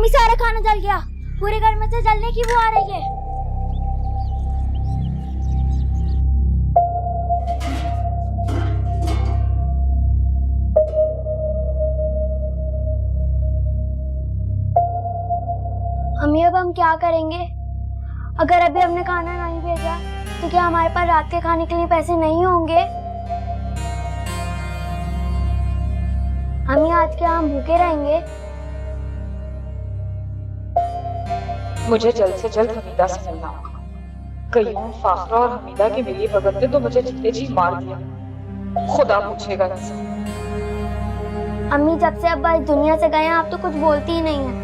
Mummy सारा खाना जल गया, पूरे घर में से जलने की वो आ रही है। अम्मी अब हम क्या करेंगे? अगर अभी हमने खाना नहीं भेजा तो क्या हमारे पास रात के खाने के लिए पैसे नहीं होंगे? अम्मी आज क्या हम भूखे रहेंगे? मुझे जल्द से जल्द हमीदा से मिलना होगा। कईयों फाखरा और हमीदा के मिली भगत ने तो मुझे जीते जी मार दिया। खुदा पूछेगा इनसे। अम्मी जब से अब्बा इस दुनिया से गए हैं आप तो कुछ बोलती ही नहीं है।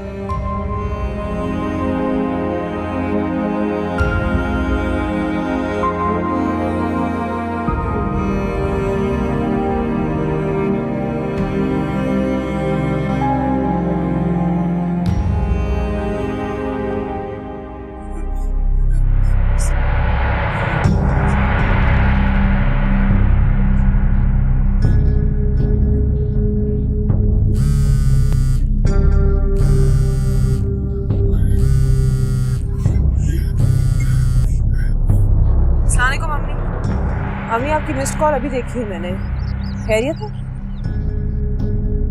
मम्मी आपकी मिस्ड कॉल अभी देखी है मैंने। खैरियत है?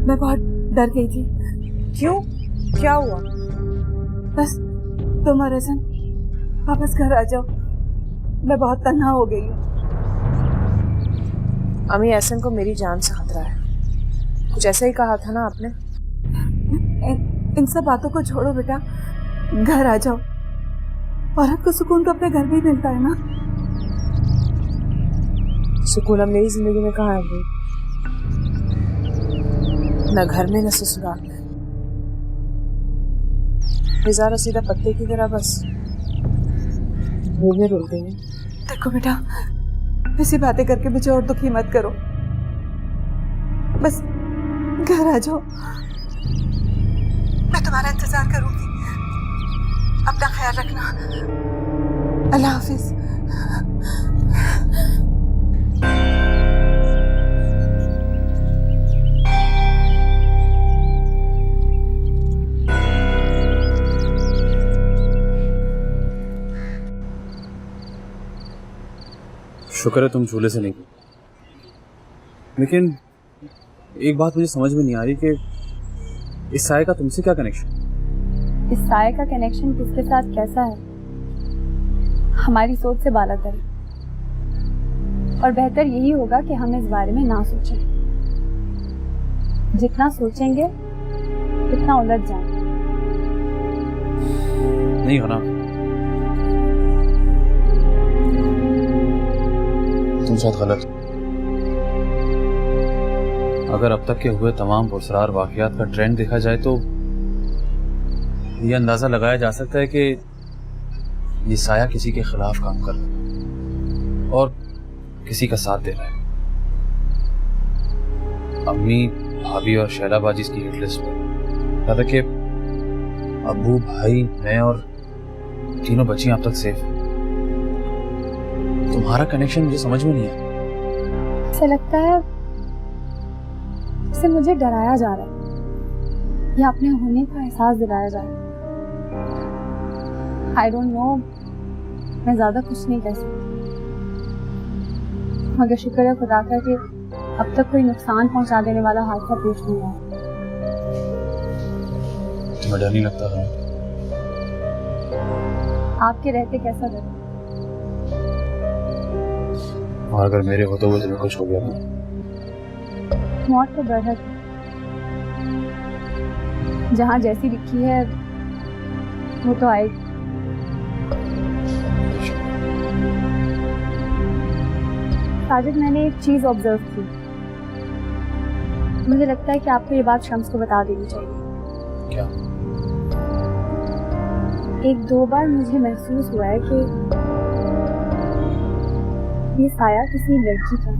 मैं बहुत डर गई थी। क्यों, क्या हुआ? बस तुम और रजन वापस घर आ जाओ, मैं बहुत तन्हा हो गई हूँ। अम्मी एहसन को मेरी जान से खतरा है, कुछ ऐसा ही कहा था ना आपने? इन सब बातों को छोड़ो बेटा, घर आ जाओ। औरत को सुकून तो अपने घर में ही मिलता है ना। सुकून अब मेरी जिंदगी में कहाँ है भाई? न घर में न ससुराल में। बेजार सीधा पत्ते की तरह बस मुंह में रुल गई। देखो बेटा, ऐसी बातें करके मुझे और दुखी मत करो, बस घर आ जाओ, मैं तुम्हारा इंतजार करूंगी। अपना ख्याल रखना। अल्लाह हाफिज। शुक्र है तुम झूले से नहीं गिरी। लेकिन एक बात मुझे समझ में नहीं आ रही कि इस साये का तुमसे क्या कनेक्शन? इस साये का कनेक्शन किसके साथ कैसा है हमारी सोच से बालातर है, और बेहतर यही होगा कि हम इस बारे में ना सोचें। जितना सोचेंगे उतना उलझ जाएंगे। नहीं होना, तुम साथ गलत। अगर अब तक के हुए तमाम पुरस्कार वाकयात का ट्रेंड देखा जाए तो ये अंदाजा लगाया जा सकता है कि ये साया किसी के खिलाफ काम कर रहा है और किसी का साथ दे रहा है। अम्मी, भाभी और शैला बाजी इसकी हिट लिस्ट में। कहा था कि अब्बू, भाई, मैं और तीनों बच्चियां अब तक सेफ हैं। तुम्हारा कनेक्शन मुझे समझ में नहीं है। ऐसा लगता है इससे मुझे डराया जा रहा है या अपने होने का एहसास दिलाया जा रहा है। आई डोंट नो, मैं ज्यादा कुछ नहीं कह सकती, मगर शुक्र है खुदा का कि अब तक कोई नुकसान पहुंचा देने वाला हादसा पेश नहीं आया। तुम्हें डर नहीं लगता है? आपके रहते कैसा डर? और अगर मेरे होते हुए तुम्हें कुछ हो गया तो? मौत तो बरहक है, जहाँ जैसी लिखी है वो तो आएगी। साजिद, मैंने एक चीज ऑब्जर्व की। मुझे लगता है कि आपको ये बात शम्स को बता देनी चाहिए। क्या? एक दो बार मुझे महसूस हुआ है कि ये साया किसी लड़की का।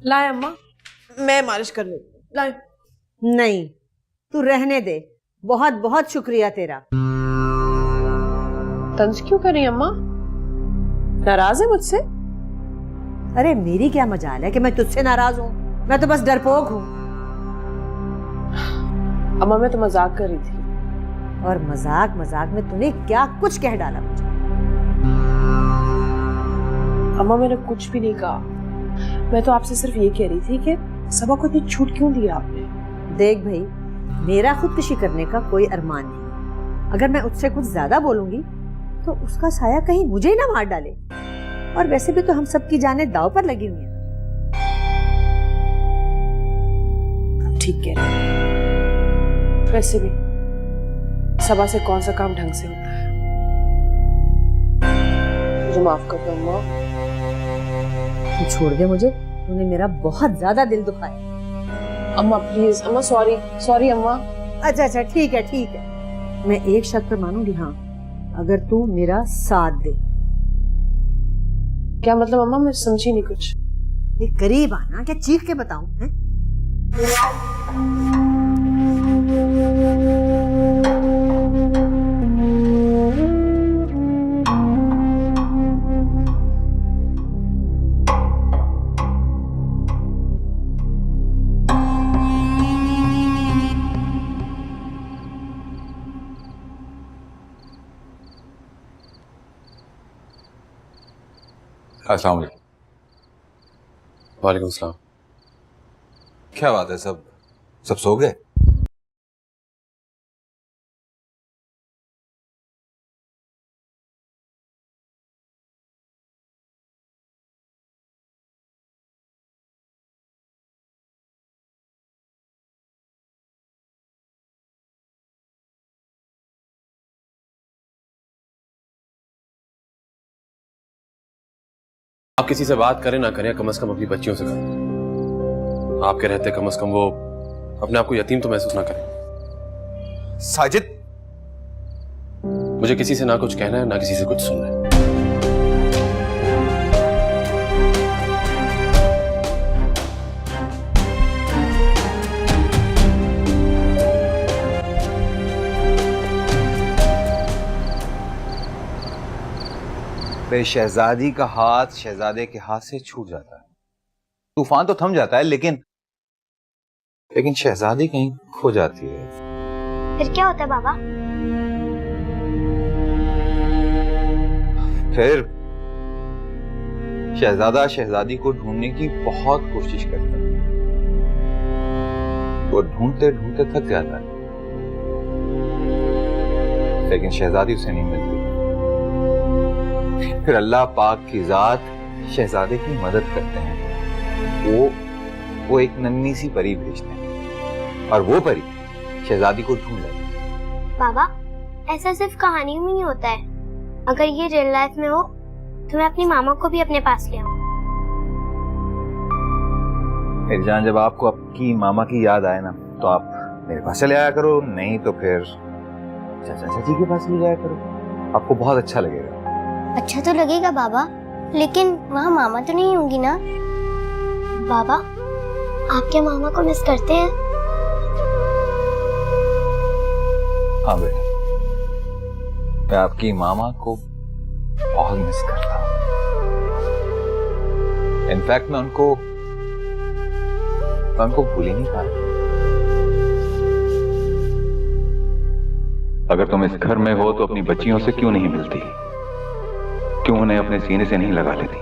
लाए अम्मा, मैं मालिश कर लूँ। लाए। नहीं, तू रहने दे। बहुत बहुत शुक्रिया तेरा। तंज क्यों कर रही है अम्मा? नाराज है मुझसे? अरे मेरी क्या मजाल है कि मैं तुझसे नाराज हूँ? मैं तो बस डरपोक हूँ। अम्मा मैं तो मजाक कर रही थी। और मजाक मजाक में तूने क्या कुछ कह डाला मुझे। अम्मा मैंने कुछ भी नहीं कहा, मैं तो आपसे सिर्फ ये कह रही थी कि सबा को इतनी छूट क्यों दी आपने? देख भाई, मेरा खुदकुशी करने का कोई अरमान नहीं। अगर मैं उससे कुछ ज्यादा बोलूंगी तो उसका साया कहीं मुझे ही ना मार डाले। और वैसे भी तो हम सबकी जानें दांव पर लगी हुई हैं। ठीक कह रहे हैं। वैसे भी सबा से कौन सा काम ढंग से होता है। मुझे माफ कर दो अम्मा। तू छोड़ दे मुझे, तूने मेरा बहुत ज्यादा दिल दुखाया। अम्मा प्लीज, अम्मा सॉरी सॉरी अम्मा। अच्छा ठीक है। मैं एक शर्त पर मानूंगी, हाँ, अगर तू मेरा साथ दे। क्या मतलब अम्मा? मैं समझी नहीं कुछ। एक करीब आना, क्या चीख के बताऊं? हैं? अस्सलाम वालेकुम। वालेकुम सलाम। क्या बात है, सब सो गए? आप किसी से बात करें ना करें, कम से कम अपनी बच्चियों से करें। आपके रहते कम से कम वो अपने आप को यतीम तो महसूस ना करें। साजिद, मुझे किसी से ना कुछ कहना है ना किसी से कुछ सुनना है। शहजादी का हाथ शहजादे के हाथ से छूट जाता है। तूफान तो थम जाता है, लेकिन शहजादी कहीं खो जाती है। फिर क्या होता है बाबा? फिर शहजादा शहजादी को ढूंढने की बहुत कोशिश करता है। वो ढूंढते ढूंढते थक जाता है, लेकिन शहजादी उसे नहीं मिलती। फिर अल्लाह पाक की जात शहजादे की मदद करते हैं। वो एक नन्ही सी परी भेजते हैं और वो परी शहजादी को ढूंढ लाती है। बाबा, ऐसा सिर्फ कहानी में नहीं होता है। अगर ये रियल लाइफ में हो तो मैं अपनी मामा को भी अपने पास ले आऊं। मेरी जान, जब आपको आपकी मामा की याद आए ना तो आप मेरे पास चले आया करो, नहीं तो फिर चाचा चाची के पास ले जाया करो। आपको बहुत अच्छा लगेगा। अच्छा तो लगेगा बाबा, लेकिन वहाँ मामा तो नहीं होंगी ना? बाबा, आप क्या मामा को मिस करते हैं? हाँ बेटा, मैं आपकी मामा को बहुत मिस करता हूँ। इनफैक्ट मैं उनको भूल ही नहीं पा रहा। अगर तुम इस घर में हो तो अपनी बच्चियों से क्यों नहीं मिलती? क्यों उन्हें अपने सीने से नहीं लगा लेती?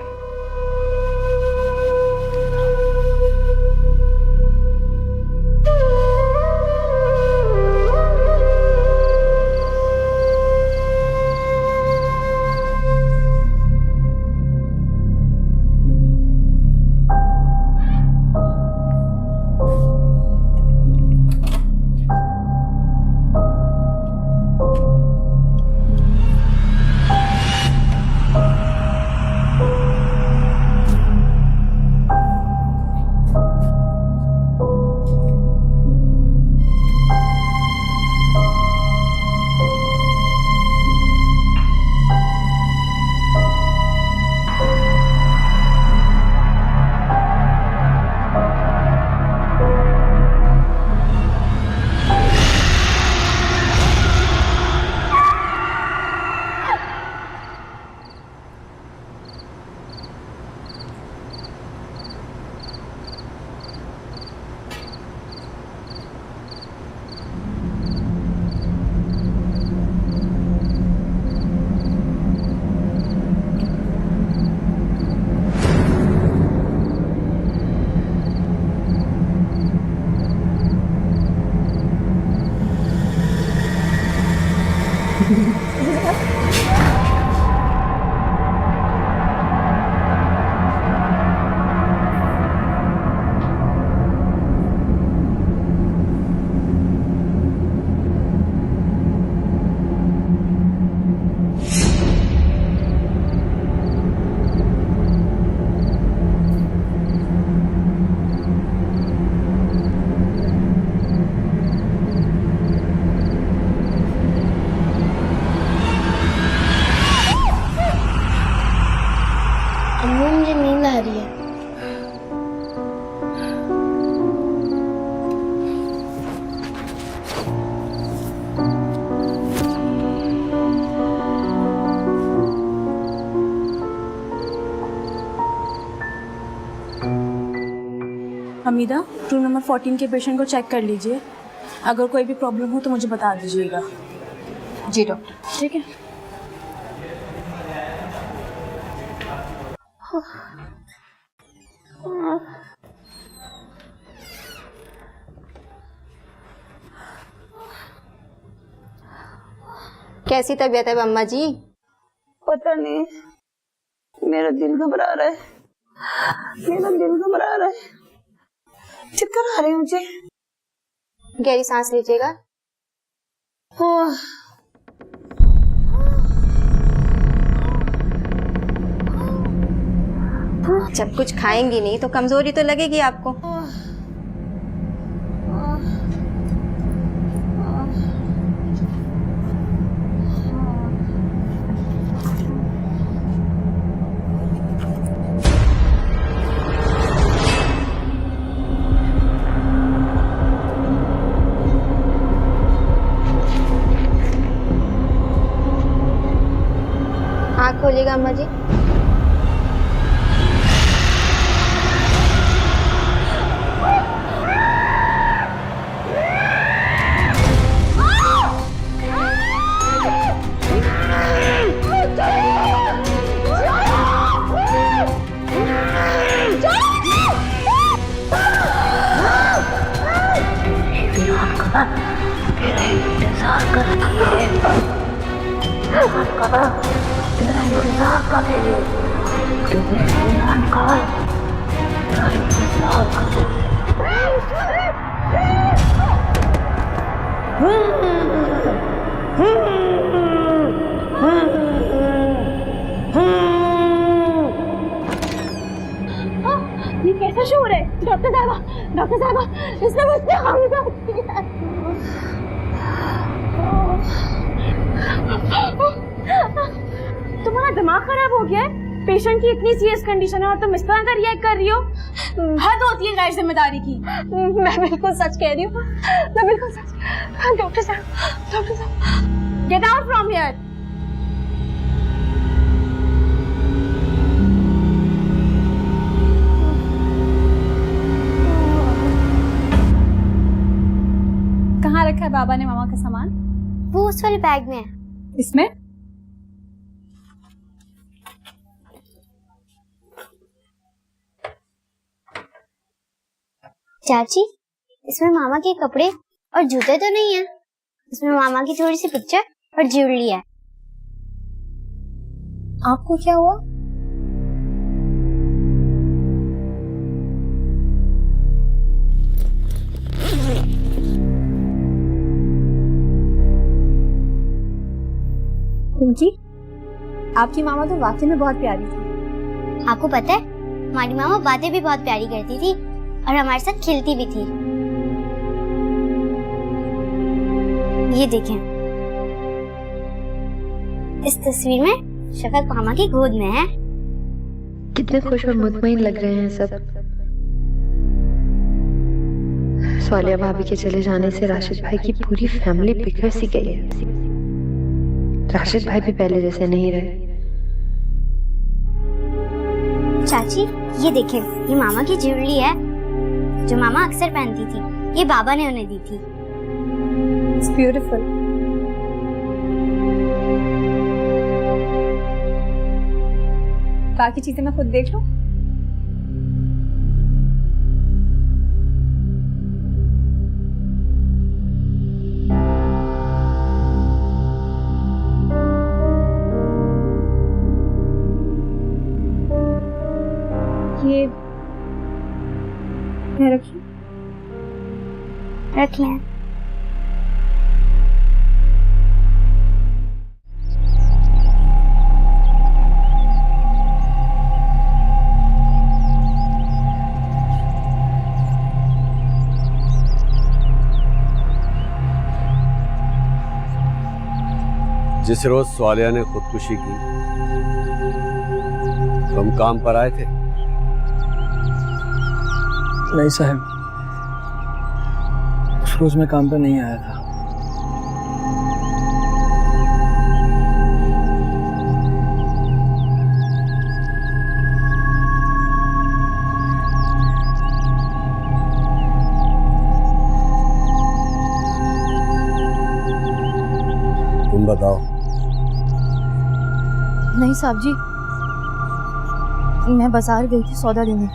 अम्मू मुझे नींद आ रही है। हमीदा, रूम नंबर 14 के पेशेंट को चेक कर लीजिए। अगर कोई भी प्रॉब्लम हो तो मुझे बता दीजिएगा। जी डॉक्टर। ठीक है। कैसी तबीयत है अम्मा जी? पता नहीं, मेरा दिल घबरा रहा है, मेरा दिल घबरा रहा है, चक्कर आ रहे हैं मुझे। गहरी सांस लीजिएगा। जब कुछ खाएंगी नहीं तो कमजोरी तो लगेगी आपको। आँख खोलिएगा अम्मा जी। ये कैसा शोर है? डॉक्टर साहबा, इसने मुझसे हमला किया। तुम्हारा दिमाग खराब हो गया है? पेशेंट की इतनी सीरियस कंडीशन है और तुम इस तरह का रिएक्ट कर रही हो? हद होती है गैर जिम्मेदारी की। मैं बिल्कुल सच कह रही हूँ, मैं बिल्कुल सच। डॉक्टर साहब, गेट आउट फ्रॉम हियर। कहाँ रखा है बाबा ने मामा का सामान? वो उस वाले बैग में है। इसमें? चाची, इसमें मामा के कपड़े और जूते तो नहीं है। इसमें मामा की थोड़ी सी पिक्चर और ज्वेलरी है। आपको क्या हुआ? जी, आपकी मामा तो वाकई में बहुत प्यारी थी। आपको पता है, हमारी मामा बातें भी बहुत प्यारी करती थी और हमारे साथ खेलती भी थी। ये देखें, इस तस्वीर में शफक मामा की गोद में है। कितने खुश और मुतमईन लग रहे हैं सब। स्वालिया भाभी के चले जाने से राशिद भाई की पूरी फैमिली बिखर सी गई है। राशिद भाई भी पहले जैसे नहीं रहे। चाची, ये देखें, ये मामा की ज्वेलरी है जो मामा अक्सर पहनती थी। ये बाबा ने उन्हें दी थी। It's beautiful. बाकी चीजें मैं खुद देख लूं? ये रखिए। रखिए। जिस रोज स्वालिया ने खुदकुशी की, तुम काम पर आए थे? नहीं साहब, उस रोज मैं काम पर नहीं आया था। तुम बताओ। नहीं साहब जी, मैं बाजार गई थी सौदा लेने।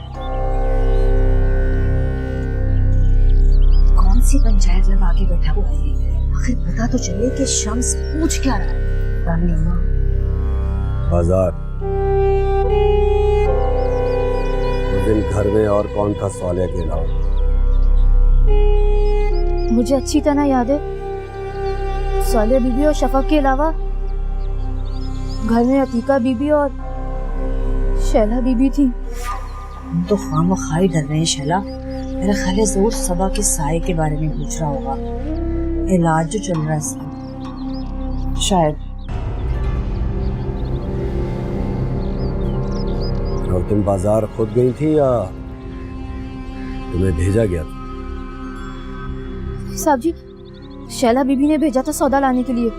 कौन सी पंचायत लगा के बैठा हुआ है? आखिर पता तो चले कि शम्स पूछ क्या रहा है। बाजार। उस दिन घर में और कौन था सौलिया के अलावा? मुझे अच्छी तरह याद है, सौलिया बीबी और शफक के अलावा घर में अतीका बीबी और शैला बीबी थी। हम तो खामखाई डर रहे हैं शैला। मेरा ख्याल है जरूर सबा के साये के बारे में पूछ रहा होगा, इलाज जो चल रहा है इसका। शायद। और तुम बाजार खुद गई थी या तुम्हें भेजा गया था? साहब जी, शैला बीबी ने भेजा था सौदा लाने के लिए।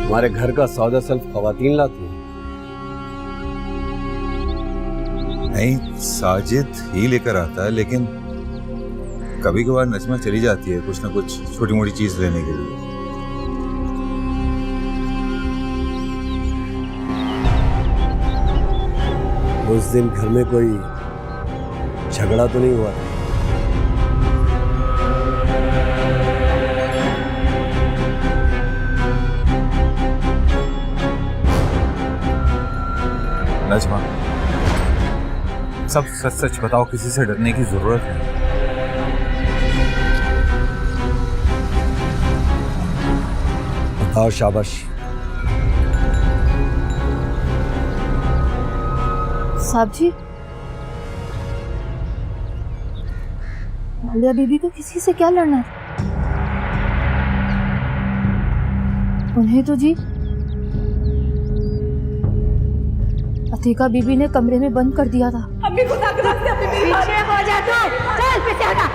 हमारे घर का सौदा सिर्फ खवातीन लाती हैं? नहीं, साजिद ही लेकर आता है, लेकिन कभी कभार नजमा चली जाती है कुछ ना कुछ छोटी मोटी चीज लेने के लिए। उस दिन घर में कोई झगड़ा तो नहीं हुआ था? नजमा, सब सच सच बताओ, किसी से डरने की जरूरत है। बताओ, शाबाश। साहब जी, मालिया बीबी को किसी से क्या लड़ना है? उन्हें तो जी अतीका बीबी ने कमरे में बंद कर दिया था। अभी खुदा के रास्ते अभी पीछे हो जा तू, चल पीछे हटा।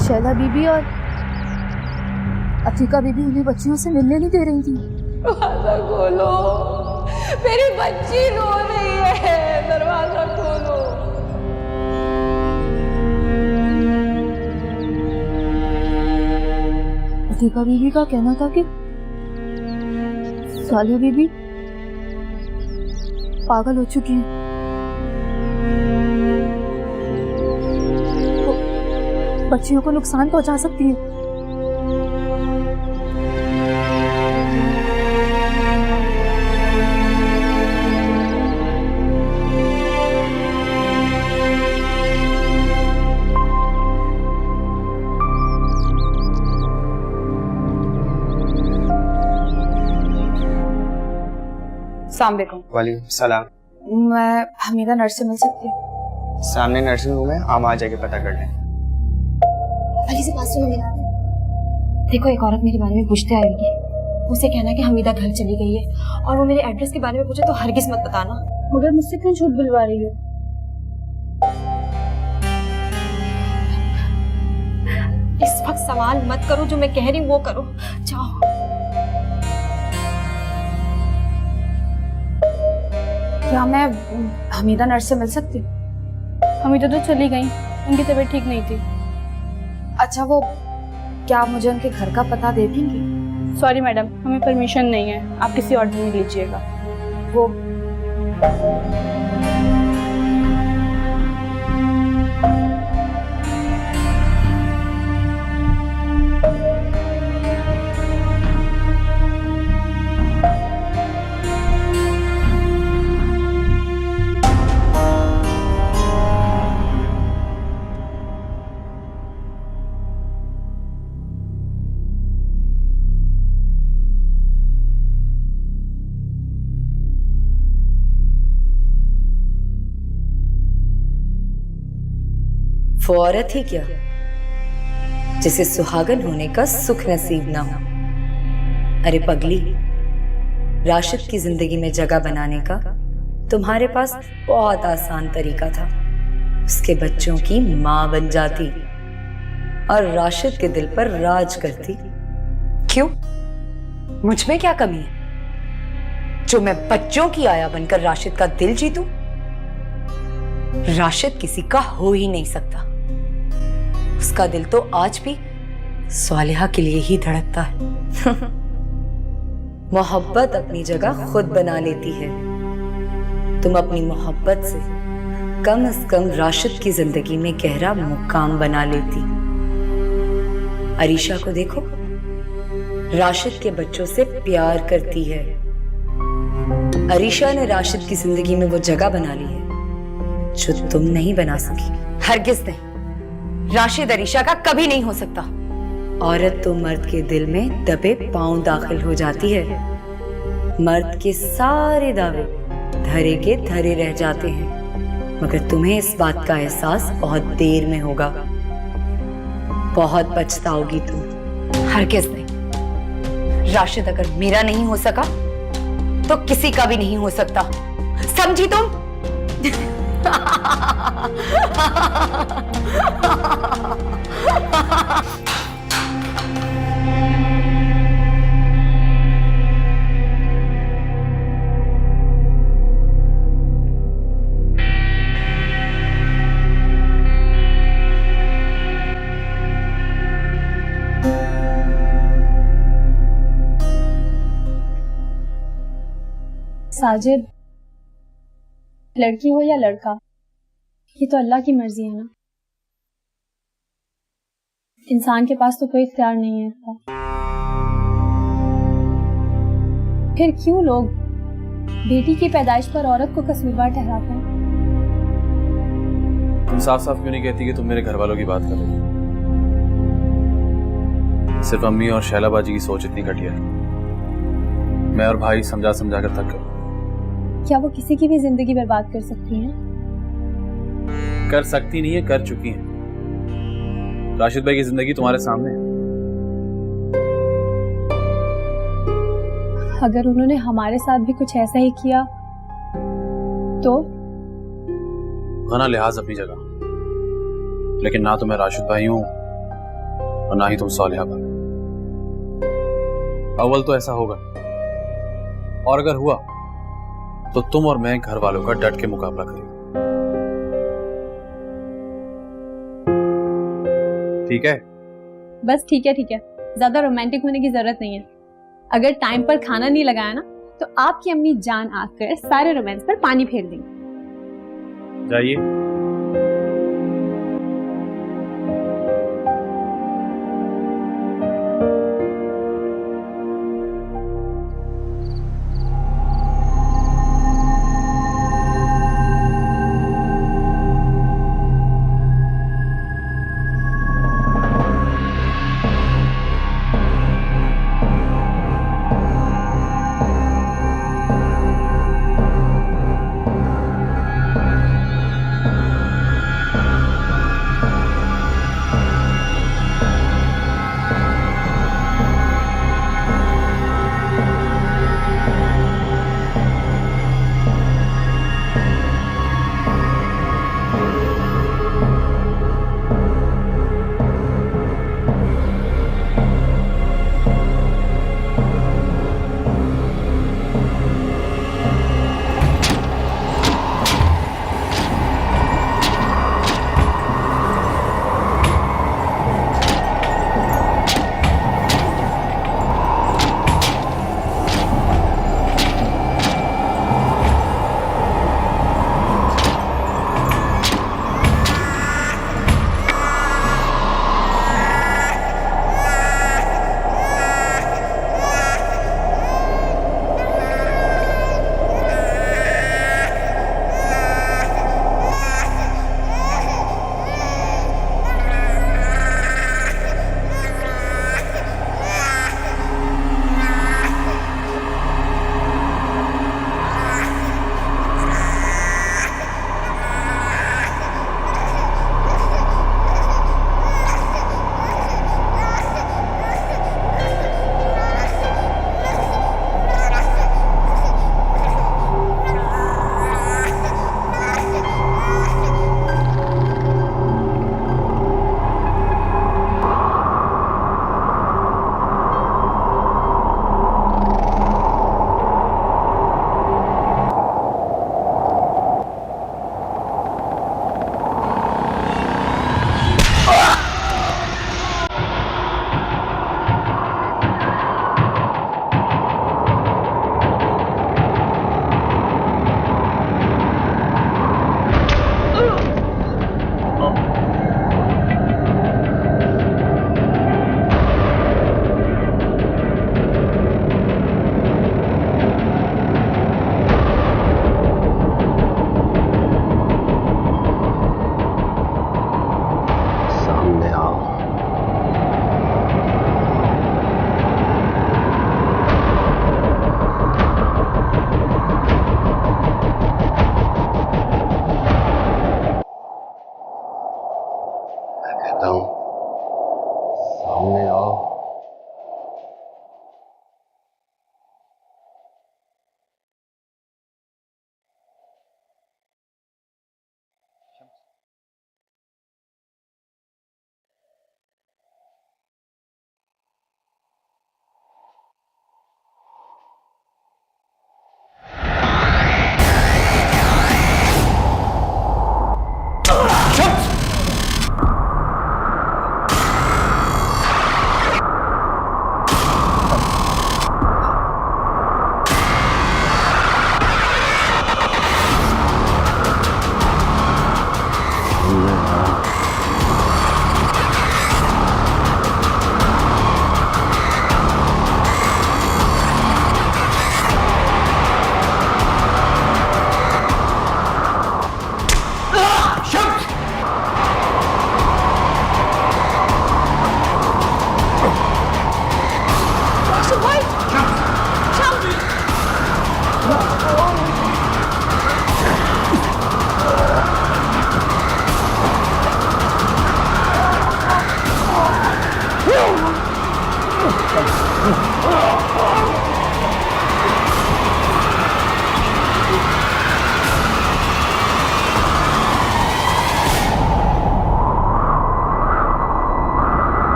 शैला बीबी और अतीका बीबी उन्हें बच्चियों से मिलने नहीं दे रही थी। दरवाजा खोलो, मेरी बच्ची रो रही है, दरवाजा खोलो। अतीका बीबी का कहना था कि सालिया बीबी पागल हो चुकी हैं। वो बच्चियों को नुकसान पहुंचा सकती है। अस्सलाम वालेकुम। वालेकुम सलाम। मैं हमीदा नर्स से मिल सकती हूँ? सामने नर्सिंग रूम है, आप आ जाके पता कर लें। अली से बात सुनो मेरा। देखो, एक औरत मेरे बारे में पूछते आएगी, उसे कहना कि हमीदा घर चली गई है, और वो मेरे एड्रेस के बारे में पूछे तो हरगिज मत बताना। मगर मुझसे क्यों झूठ बुलवा रही हो? इस वक्त सवाल मत करो, जो मैं कह रही हूँ वो करो। जाओ। क्या मैं हमीदा नर्स से मिल सकती हूँ? हमीदा तो चली गई, उनकी तबीयत ठीक नहीं थी। अच्छा, वो क्या आप मुझे उनके घर का पता दे देंगी? सॉरी मैडम, हमें परमिशन नहीं है, आप किसी और दिन में लीजिएगा। वो वो औरत ही क्या जिसे सुहागन होने का सुख नसीब ना हो। अरे पगली, राशिद की जिंदगी में जगह बनाने का तुम्हारे पास बहुत आसान तरीका था। उसके बच्चों की मां बन जाती और राशिद के दिल पर राज करती। क्यों? मुझ में क्या कमी है जो मैं बच्चों की आया बनकर राशिद का दिल जीतूं? राशिद किसी का हो ही नहीं सकता। उसका दिल तो आज भी स्वालिहा के लिए ही धड़कता है। मोहब्बत अपनी जगह खुद बना लेती है। तुम अपनी मोहब्बत से कम से कम राशिद की जिंदगी में गहरा मुकाम बना लेती। अरीशा को देखो, राशिद के बच्चों से प्यार करती है। अरीशा ने राशिद की जिंदगी में वो जगह बना ली है जो तुम नहीं बना सकी। हरगिज नहीं, राशिद अरीशा का कभी नहीं हो सकता। औरत तो मर्द के दिल में दबे पांव दाखिल हो जाती है। मर्द के सारे दावे धरे के धरे रह जाते हैं, मगर तुम्हें इस बात का एहसास बहुत देर में होगा। बहुत पछताओगी तुम। हरगिज नहीं, राशिद अगर मेरा नहीं हो सका तो किसी का भी नहीं हो सकता। समझी तुम? साजिद, लड़की हो या लड़का, ये तो अल्लाह की मर्जी है ना। इंसान के पास तो कोई इख्तियार नहीं है इसका। फिर क्यों लोग बेटी की पैदाइश पर औरत को कसूरवार ठहराते हैं? तुम साफ साफ क्यों नहीं कहती कि तुम मेरे घर वालों की बात कर रही हो? सिर्फ अम्मी और शैला बाजी की सोच इतनी घटिया है। मैं और भाई समझा समझा कर थक गए। क्या वो किसी की भी जिंदगी बर्बाद कर सकती हैं? कर सकती नहीं है, कर चुकी है। राशिद भाई की जिंदगी तुम्हारे सामने है। अगर उन्होंने हमारे साथ भी कुछ ऐसा ही किया तो? खाना लिहाज अपनी जगह, लेकिन ना तो मैं राशिद भाई हूं और ना ही तुम सालिहा भाई। अव्वल तो ऐसा होगा, और अगर हुआ तो तुम और मैं घर वालों का डट के मुकाबला करेंगे। ठीक है? बस ठीक है, ठीक है। ज्यादा रोमांटिक होने की जरूरत नहीं है। अगर टाइम पर खाना नहीं लगाया ना तो आपकी अम्मी जान आकर सारे रोमांस पर पानी फेर देंगी। जाइए।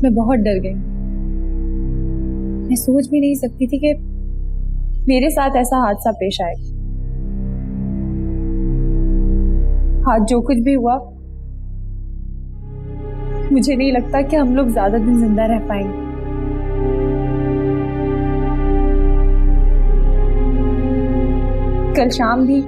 मैं बहुत डर गई। मैं सोच भी नहीं सकती थी कि मेरे साथ ऐसा हादसा पेश आएगा। आज जो कुछ भी हुआ, मुझे नहीं लगता कि हम लोग ज्यादा दिन जिंदा रह पाएंगे। कल शाम भी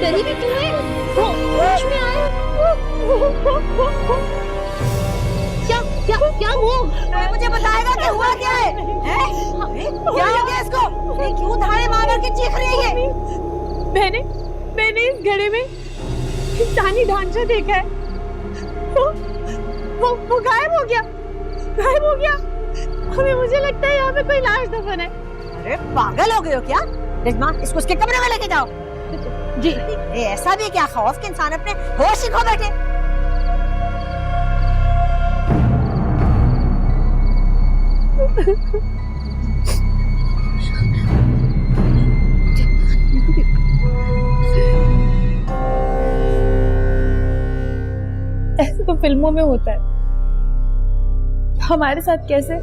डरी भी क्यों है? वो होश में आए। क्या क्या क्या वो? मुझे बताएगा कि हुआ क्या है? क्या हो गया इसको? ये क्यों धाड़े मार मार के चीख रही है? मैंने इस घड़े में इंसानी ढांचा देखा है। वो गायब हो गया। अभी मुझे लगता है यहाँ पे कोई लाश दफन है। अरे पागल हो गए हो क्या? रिजमा, इसको उसके कमरे में लेके जाओ। जी। ऐसा भी क्या खौफ कि इंसान अपने होश ही खो बैठे? ऐसे तो फिल्मों में होता है, हमारे साथ कैसे?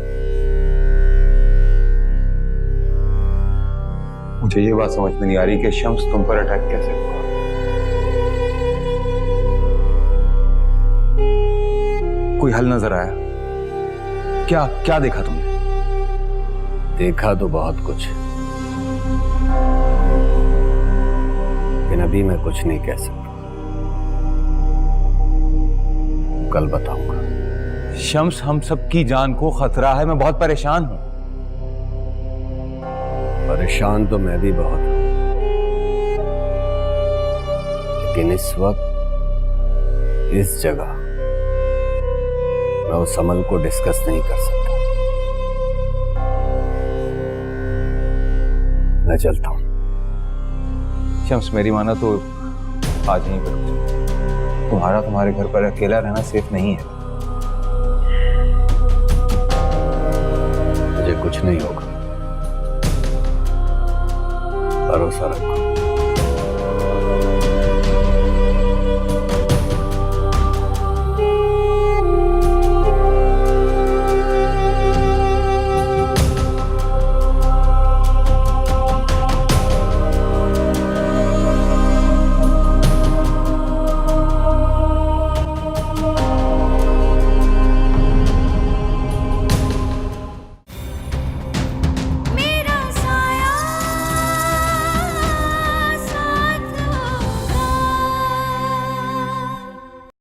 मुझे ये बात समझ में नहीं आ रही कि शम्स तुम पर अटैक कैसे हुआ। कोई हल नजर आया? क्या क्या देखा तुमने? देखा तो बहुत कुछ, लेकिन अभी मैं कुछ नहीं कह सकता। कल बताऊंगा। शम्स, हम सबकी जान को खतरा है। मैं बहुत परेशान हूं। परेशान तो मैं भी बहुत हूं, लेकिन इस वक्त इस जगह मैं उस अमल को डिस्कस नहीं कर सकता। मैं चलता हूँ। शम्स, मेरी माना तो आज यहीं पर रुक जाओ। तुम्हारे घर पर अकेला रहना सेफ नहीं है। मुझे कुछ नहीं होगा, भरोसा रखो।